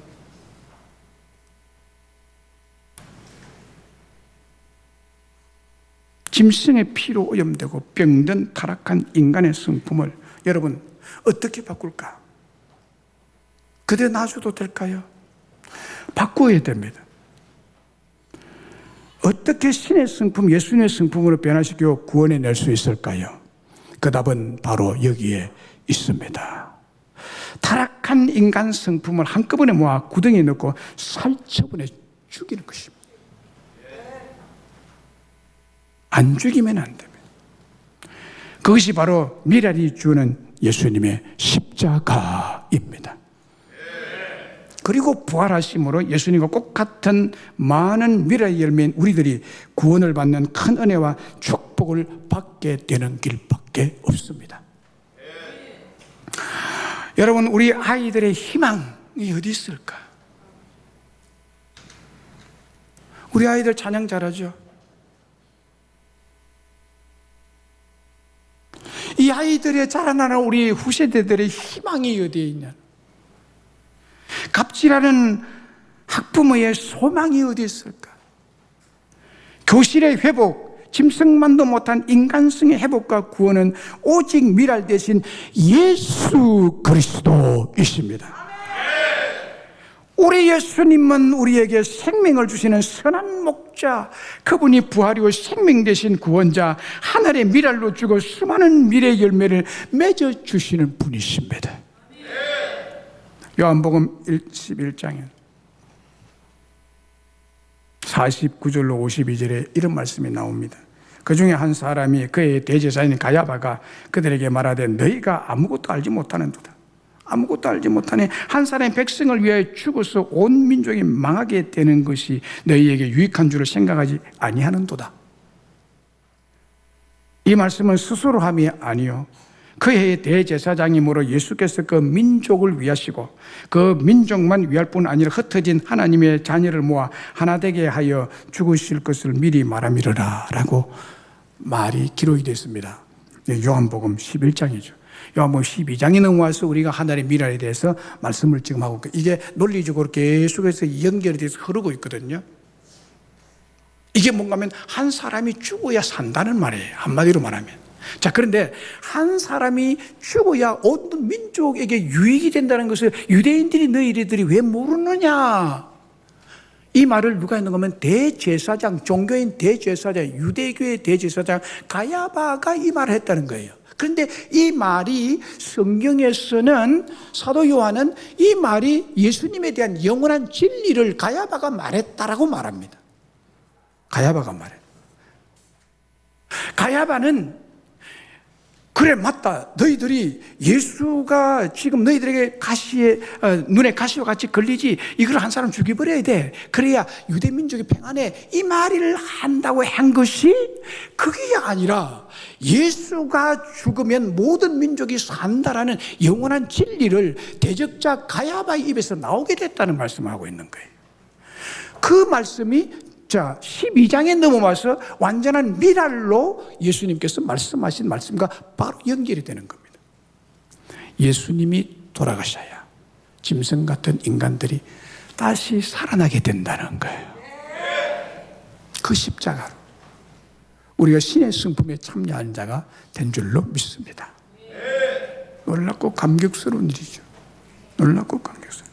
짐승의 피로 오염되고 병든 타락한 인간의 성품을 여러분 어떻게 바꿀까? 그대로 놔줘도 될까요? 바꾸어야 됩니다. 어떻게 신의 성품, 예수님의 성품으로 변화시켜 구원해낼 수 있을까요? 그 답은 바로 여기에 있습니다. 타락한 인간 성품을 한꺼번에 모아 구덩이에 넣고 살처분해 죽이는 것입니다. 안 죽이면 안 됩니다. 그것이 바로 미랄이 주는 예수님의 십자가입니다. 그리고 부활하심으로 예수님과 똑같은 많은 미랄의 열매인 우리들이 구원을 받는 큰 은혜와 축복을 받게 되는 길밖에 없습니다. 여러분, 우리 아이들의 희망이 어디 있을까? 우리 아이들 찬양 잘하죠? 이 아이들의 자라나는 우리 후세대들의 희망이 어디에 있냐? 갑질하는 학부모의 소망이 어디 있을까? 교실의 회복, 짐승만도 못한 인간성의 회복과 구원은 오직 미랄 대신 예수 그리스도이십니다. 우리 예수님은 우리에게 생명을 주시는 선한 목자, 그분이 부활이고 생명 되신 구원자, 하늘의 미랄로 주고 수많은 미래의 열매를 맺어주시는 분이십니다. 요한복음 11장에 49절로 52절에 이런 말씀이 나옵니다. 그 중에 한 사람이 그의 대제사장인 가야바가 그들에게 말하되 너희가 아무것도 알지 못하는도다. 아무것도 알지 못하니 한 사람의 백성을 위하여 죽어서 온 민족이 망하게 되는 것이 너희에게 유익한 줄을 생각하지 아니하는도다. 이 말씀은 스스로 함이 아니요 그의 대제사장이므로 예수께서 그 민족을 위하시고 그 민족만 위할 뿐 아니라 흩어진 하나님의 자녀를 모아 하나 되게 하여 죽으실 것을 미리 말함이러라 라고 말이 기록이 됐습니다. 요한복음 11장이죠. 요한복음 12장에 넘어와서 우리가 하나님의 미랄에 대해서 말씀을 지금 하고 이게 논리적으로 계속해서 연결이 돼서 흐르고 있거든요. 이게 뭔가 하면 한 사람이 죽어야 산다는 말이에요. 한마디로 말하면. 자, 그런데 한 사람이 죽어야 어떤 민족에게 유익이 된다는 것을 유대인들이 너희들이 왜 모르느냐? 이 말을 누가 했는 거면 대제사장, 종교인 대제사장, 유대교의 대제사장 가야바가 이 말을 했다는 거예요. 그런데 이 말이 성경에서는 사도 요한은 이 말이 예수님에 대한 영원한 진리를 가야바가 말했다라고 말합니다. 가야바가 말해. 가야바는 그래, 맞다. 너희들이 예수가 지금 너희들에게 눈에 가시와 같이 걸리지. 이걸 한 사람 죽여버려야 돼. 그래야 유대민족이 평안해. 이 말을 한다고 한 것이 그게 아니라 예수가 죽으면 모든 민족이 산다라는 영원한 진리를 대적자 가야바의 입에서 나오게 됐다는 말씀을 하고 있는 거예요. 그 말씀이 12장에 넘어와서 완전한 미랄로 예수님께서 말씀하신 말씀과 바로 연결이 되는 겁니다. 예수님이 돌아가셔야 짐승 같은 인간들이 다시 살아나게 된다는 거예요. 그 십자가로 우리가 신의 성품에 참여한 자가 된 줄로 믿습니다. 놀랍고 감격스러운 일이죠. 놀랍고 감격스러운.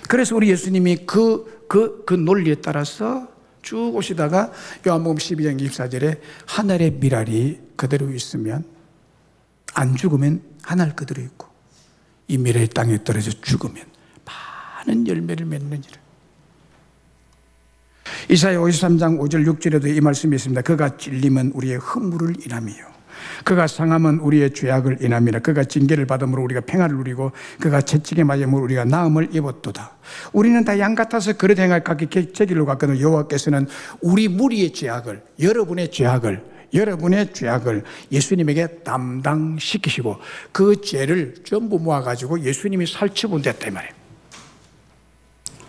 그래서 우리 예수님이 그 논리에 따라서 쭉 오시다가 요한복음 12장 24절에 하늘의 미랄이 그대로 있으면 안 죽으면 하늘 그대로 있고 이 미랄이 땅에 떨어져 죽으면 많은 열매를 맺느니라. 이사야 53장 5절 6절에도 이 말씀이 있습니다. 그가 찔림은 우리의 허물을 인함이요 그가 상함은 우리의 죄악을 인함이라. 그가 징계를 받음으로 우리가 평안을 누리고 그가 채찍에 맞음으로 우리가 나음을 입었도다. 우리는 다 양 같아서 그릇 행할 각기 제 길로 갔거든 여호와께서는 우리 무리의 죄악을 여러분의 죄악을 예수님에게 담당시키시고 그 죄를 전부 모아가지고 예수님이 살처분됐다 이 말이에요.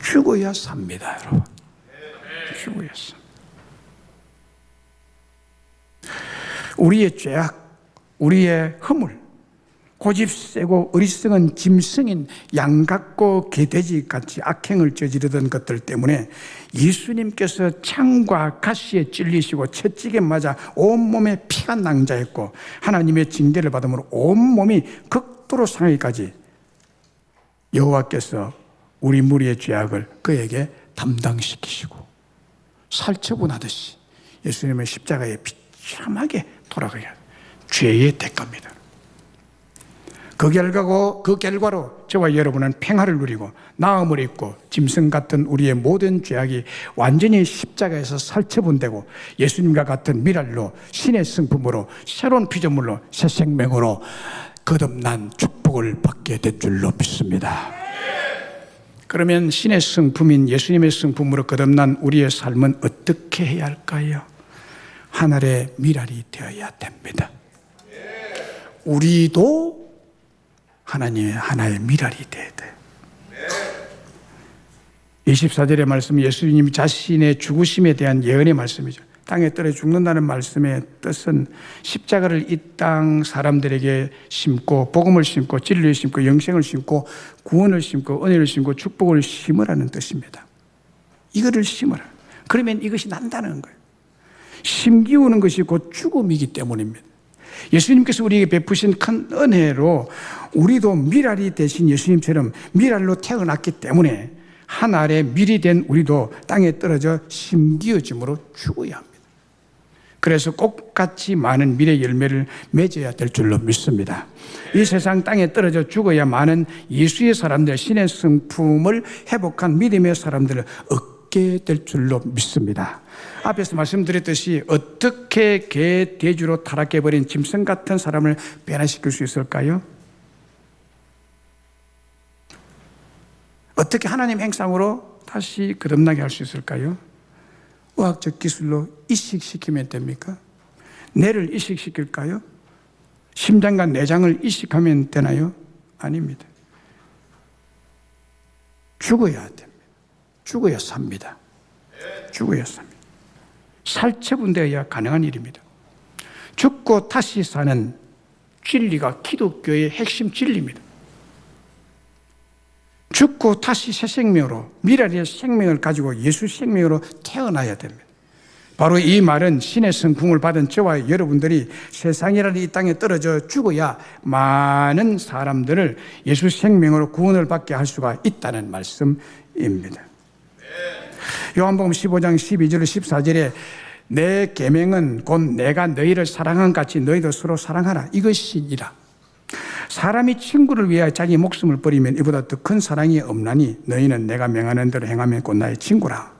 죽어야 삽니다, 여러분. 죽어야 삽니다. 우리의 죄악, 우리의 허물, 고집 세고 어리석은 짐승인 양 같고 개돼지 같이 악행을 저지르던 것들 때문에 예수님께서 창과 가시에 찔리시고 채찍에 맞아 온몸에 피가 낭자했고 하나님의 징계를 받음으로 온몸이 극도로 상하기까지 여호와께서 우리 무리의 죄악을 그에게 담당시키시고 살처분하듯이 예수님의 십자가에 비참하게 돌아가야 죄의 대가입니다. 그 결과로 저와 여러분은 평화를 누리고 나음을 입고 짐승 같은 우리의 모든 죄악이 완전히 십자가에서 살처분되고 예수님과 같은 미랄로 신의 성품으로 새로운 피조물로 새 생명으로 거듭난 축복을 받게 될 줄로 믿습니다. 그러면 신의 성품인 예수님의 성품으로 거듭난 우리의 삶은 어떻게 해야 할까요? 하늘의 미랄이 되어야 됩니다. 우리도 하나님의 하나의 미랄이 되어야 돼요. 24절의 말씀 예수님 자신의 죽으심에 대한 예언의 말씀이죠. 땅에 떨어져 죽는다는 말씀의 뜻은 십자가를 이 땅 사람들에게 심고 복음을 심고 진리를 심고 영생을 심고 구원을 심고 은혜를 심고 축복을 심으라는 뜻입니다. 이거를 심으라. 그러면 이것이 난다는 거예요. 심기우는 것이 곧 죽음이기 때문입니다. 예수님께서 우리에게 베푸신 큰 은혜로 우리도 미랄이 되신 예수님처럼 미랄로 태어났기 때문에 하늘의 밀이 된 우리도 땅에 떨어져 심기어짐으로 죽어야 합니다. 그래서 꽃같이 많은 밀의 열매를 맺어야 될 줄로 믿습니다. 이 세상 땅에 떨어져 죽어야 많은 예수의 사람들, 신의 성품을 회복한 믿음의 사람들을 얻게 될 줄로 믿습니다. 앞에서 말씀드렸듯이 어떻게 개, 돼지로 타락해버린 짐승 같은 사람을 변화시킬 수 있을까요? 어떻게 하나님 행상으로 다시 거듭나게 할 수 있을까요? 의학적 기술로 이식시키면 됩니까? 뇌를 이식시킬까요? 심장과 내장을 이식하면 되나요? 아닙니다. 죽어야 됩니다. 죽어야 삽니다. 죽어야 삽니다. 살처분되어야 가능한 일입니다. 죽고 다시 사는 진리가 기독교의 핵심 진리입니다. 죽고 다시 새 생명으로 미랄의 생명을 가지고 예수 생명으로 태어나야 됩니다. 바로 이 말은 신의 성품을 받은 저와 여러분들이 세상이라는 이 땅에 떨어져 죽어야 많은 사람들을 예수 생명으로 구원을 받게 할 수가 있다는 말씀입니다. 요한복음 15장 12절 14절에 내 계명은 곧 내가 너희를 사랑한 같이 너희도 서로 사랑하라 이것이니라. 사람이 친구를 위하여 자기 목숨을 버리면 이보다 더 큰 사랑이 없나니 너희는 내가 명하는 대로 행하면 곧 나의 친구라.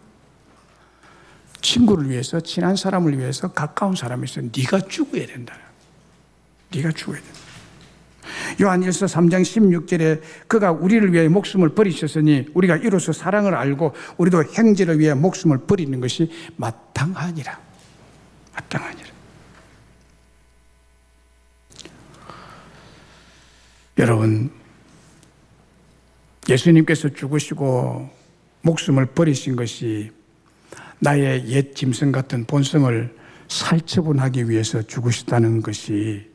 친구를 위해서, 친한 사람을 위해서, 가까운 사람을 위해서 네가 죽어야 된다. 네가 죽어야 된다. 요한일서 3장 16절에 그가 우리를 위해 목숨을 버리셨으니 우리가 이로써 사랑을 알고 우리도 형제를 위해 목숨을 버리는 것이 마땅하니라. 마땅하니라. 여러분, 예수님께서 죽으시고 목숨을 버리신 것이 나의 옛 짐승 같은 본성을 살처분하기 위해서 죽으셨다는 것이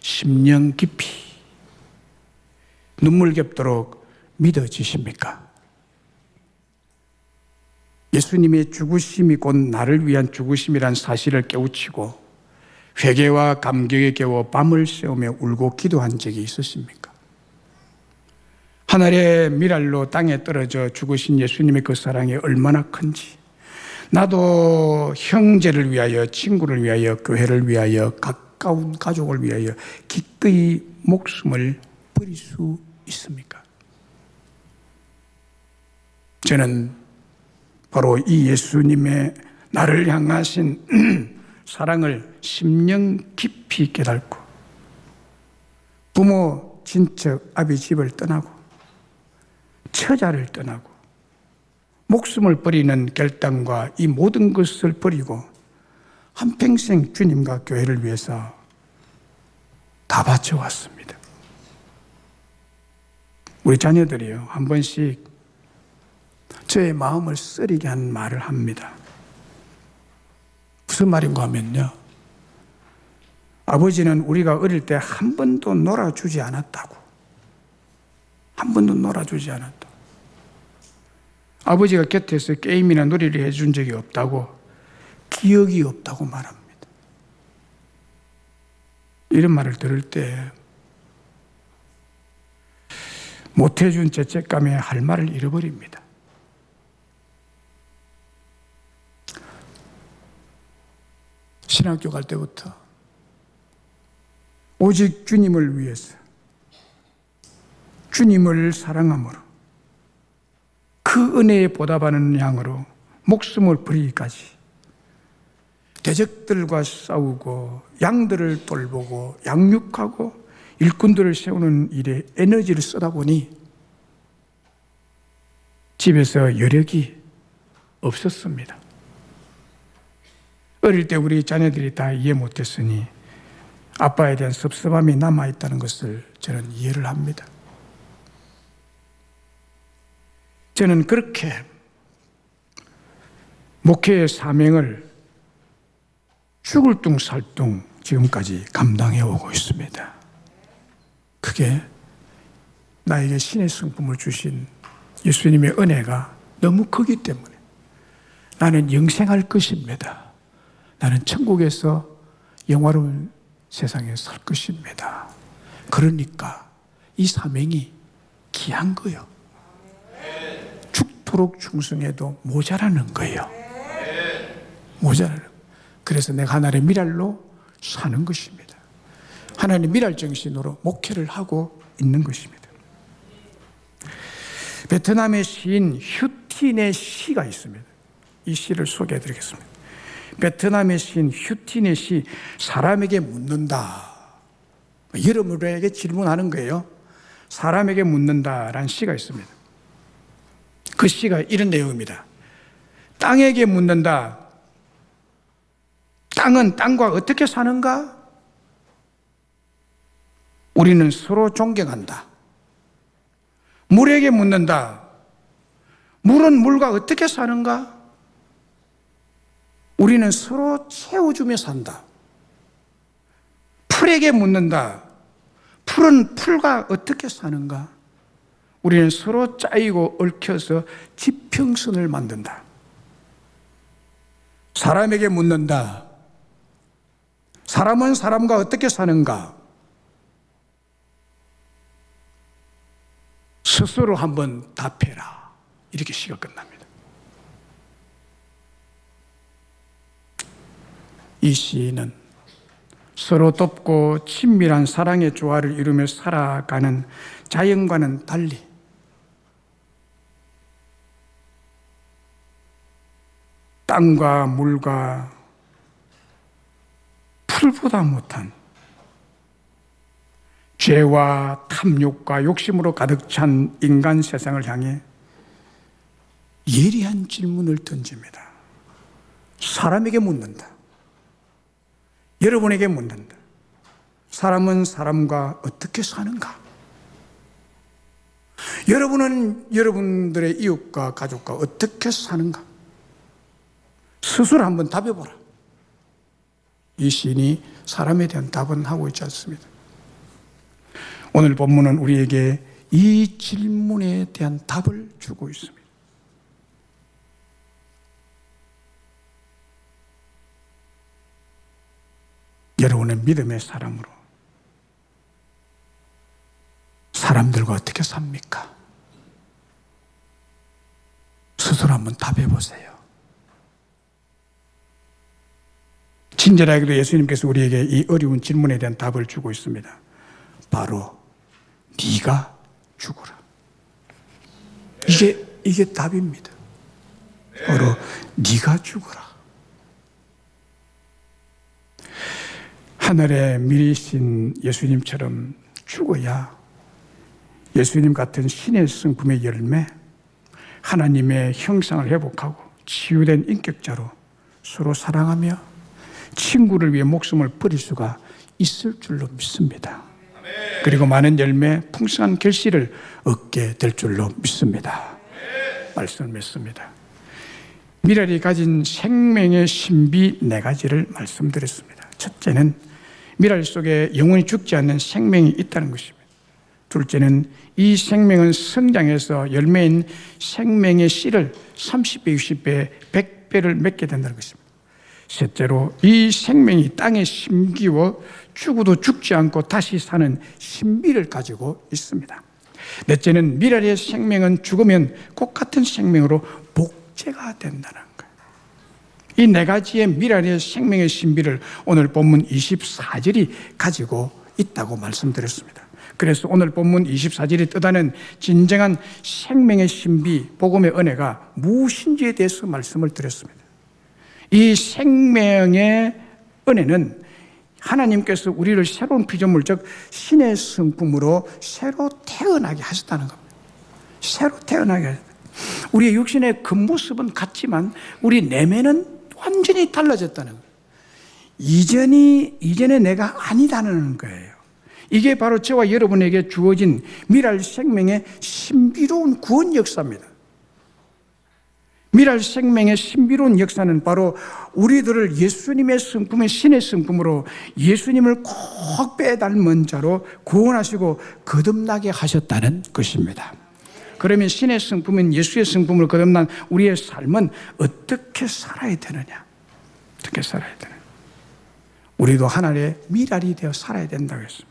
심령 깊이 눈물겹도록 믿어지십니까? 예수님의 죽으심이 곧 나를 위한 죽으심이란 사실을 깨우치고 회개와 감격에 겨워 밤을 새우며 울고 기도한 적이 있으십니까? 하늘의 미랄로 땅에 떨어져 죽으신 예수님의 그 사랑이 얼마나 큰지, 나도 형제를 위하여, 친구를 위하여, 교회를 위하여, 가까운 가족을 위하여 기꺼이 목숨을 버릴 수 있습니까? 저는 바로 이 예수님의 나를 향하신 사랑을 심령 깊이 깨닫고 부모, 친척, 아비 집을 떠나고 처자를 떠나고 목숨을 버리는 결단과 이 모든 것을 버리고 한평생 주님과 교회를 위해서 다 바쳐왔습니다. 우리 자녀들이요, 한 번씩 저의 마음을 쓰리게 한 말을 합니다. 무슨 말인가 하면요, 아버지는 우리가 어릴 때 한 번도 놀아주지 않았다고. 한 번도 놀아주지 않았다. 아버지가 곁에서 게임이나 놀이를 해준 적이 없다고, 기억이 없다고 말합니다. 이런 말을 들을 때 못해준 죄책감에 할 말을 잃어버립니다. 신학교 갈 때부터 오직 주님을 위해서, 주님을 사랑함으로, 그 은혜에 보답하는 양으로 목숨을 버리기까지 대적들과 싸우고 양들을 돌보고 양육하고 일꾼들을 세우는 일에 에너지를 쓰다 보니 집에서 여력이 없었습니다. 어릴 때 우리 자녀들이 다 이해 못했으니 아빠에 대한 섭섭함이 남아있다는 것을 저는 이해를 합니다. 저는 그렇게 목회의 사명을 죽을 둥 살 둥 지금까지 감당해 오고 있습니다. 그게 나에게 신의 성품을 주신 예수님의 은혜가 너무 크기 때문에 나는 영생할 것입니다. 나는 천국에서 영화로운 세상에 살 것입니다. 그러니까 이 사명이 귀한 거예요. 죽도록 충성해도 모자라는 거예요. 모자라는. 그래서 내가 하나님의 미랄로 사는 것입니다. 하나님의 미랄 정신으로 목회를 하고 있는 것입니다. 베트남의 시인 휴틴의 시가 있습니다. 이 시를 소개해 드리겠습니다. 베트남의 시인 휴틴의 시, 사람에게 묻는다. 여러분에게 질문하는 거예요. 사람에게 묻는다라는 시가 있습니다. 그 시가 이런 내용입니다. 땅에게 묻는다. 땅은 땅과 어떻게 사는가? 우리는 서로 존경한다. 물에게 묻는다. 물은 물과 어떻게 사는가? 우리는 서로 채워주며 산다. 풀에게 묻는다. 풀은 풀과 어떻게 사는가? 우리는 서로 짜이고 얽혀서 지평선을 만든다. 사람에게 묻는다. 사람은 사람과 어떻게 사는가? 스스로 한번 답해라. 이렇게 시가 끝납니다. 이 시인은 서로 돕고 친밀한 사랑의 조화를 이루며 살아가는 자연과는 달리 땅과 물과 풀보다 못한 죄와 탐욕과 욕심으로 가득 찬 인간 세상을 향해 예리한 질문을 던집니다. 사람에게 묻는다. 여러분에게 묻는다. 사람은 사람과 어떻게 사는가? 여러분은 여러분들의 이웃과 가족과 어떻게 사는가? 스스로 한번 답해보라. 이 시인이 사람에 대한 답은 하고 있지 않습니다. 오늘 본문은 우리에게 이 질문에 대한 답을 주고 있습니다. 여러분의 믿음의 사람으로 사람들과 어떻게 삽니까? 스스로 한번 답해 보세요. 친절하게도 예수님께서 우리에게 이 어려운 질문에 대한 답을 주고 있습니다. 바로 네가 죽어라. 이게 답입니다. 바로 네가 죽어라. 하늘에 미리신 예수님처럼 죽어야 예수님 같은 신의 성품의 열매, 하나님의 형상을 회복하고 치유된 인격자로 서로 사랑하며 친구를 위해 목숨을 버릴 수가 있을 줄로 믿습니다. 그리고 많은 열매, 풍성한 결실을 얻게 될 줄로 믿습니다. 말씀을 맺습니다. 미랄이 가진 생명의 신비 4가지를 말씀드렸습니다. 첫째는 미랄 속에 영원히 죽지 않는 생명이 있다는 것입니다. 둘째는 이 생명은 성장해서 열매인 생명의 씨를 30배, 60배, 100배를 맺게 된다는 것입니다. 셋째로 이 생명이 땅에 심기워 죽어도 죽지 않고 다시 사는 신비를 가지고 있습니다. 넷째는 미랄의 생명은 죽으면 곧 같은 생명으로 복제가 된다는 거예요. 이 4가지의 미랄의 생명의 신비를 오늘 본문 24절이 가지고 있다고 말씀드렸습니다. 그래서 오늘 본문 24절이 뜻하는 진정한 생명의 신비, 복음의 은혜가 무엇인지에 대해서 말씀을 드렸습니다. 이 생명의 은혜는 하나님께서 우리를 새로운 피조물, 즉 신의 성품으로 새로 태어나게 하셨다는 겁니다. 새로 태어나게 하셨다. 우리의 육신의 겉모습은 같지만 우리 내면은 완전히 달라졌다는 거예요. 이전의 내가 아니다는 거예요. 이게 바로 저와 여러분에게 주어진 미랄 생명의 신비로운 구원 역사입니다. 미랄 생명의 신비로운 역사는 바로 우리들을 예수님의 성품의 신의 성품으로 예수님을 꼭 빼닮은 자로 구원하시고 거듭나게 하셨다는 것입니다. 그러면 신의 성품인 예수의 성품을 거듭난 우리의 삶은 어떻게 살아야 되느냐? 어떻게 살아야 되느냐? 우리도 하나님의 미랄이 되어 살아야 된다고 했습니다.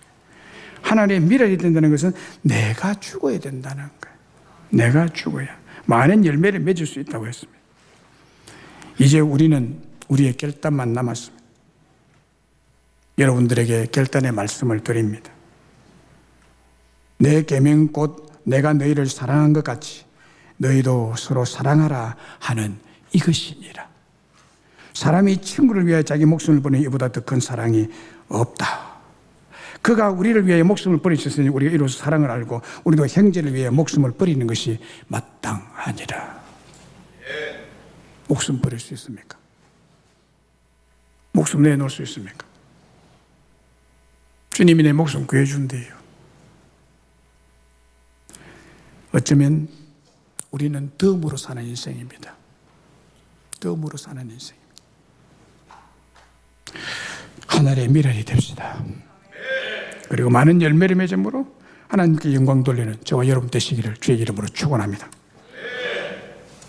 하나님의 미랄이 된다는 것은 내가 죽어야 된다는 거예요. 내가 죽어야 많은 열매를 맺을 수 있다고 했습니다. 이제 우리는 우리의 결단만 남았습니다. 여러분들에게 결단의 말씀을 드립니다. 내 계명 곧 내가 너희를 사랑한 것 같이 너희도 서로 사랑하라 하는 이것이니라. 사람이 친구를 위하여 자기 목숨을 버리는 이보다 더 큰 사랑이 없다. 그가 우리를 위해 목숨을 버리셨으니 우리가 이로써 사랑을 알고 우리도 형제를 위해 목숨을 버리는 것이 마땅하니라. 목숨 버릴 수 있습니까? 목숨 내놓을 수 있습니까? 주님이 내 목숨 구해준대요. 어쩌면 우리는 덤으로 사는 인생입니다. 덤으로 사는 인생입니다. 하늘의 미랄이 됩시다. 그리고 많은 열매를 맺음으로 하나님께 영광 돌리는 저와 여러분 되시기를 주의 이름으로 축원합니다.